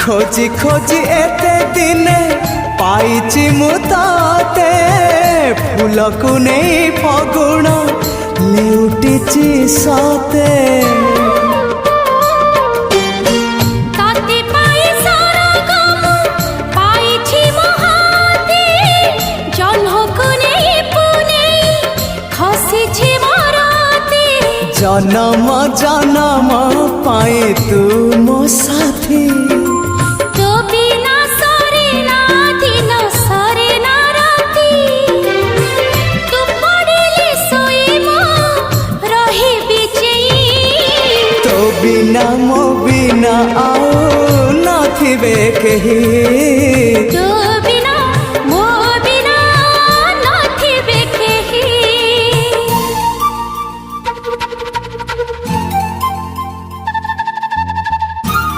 खोजी खोजी एते दिने पाइची मु ताते फूल को नहीं फगुण लेउटिची सते जन्म जन्म पाए तू मो साथी तो बिना सरे ना दिन सरे ना राती तू पड़िले सोई मो रही बिचेई तो बिना मो बिना आओ नथिबे केही।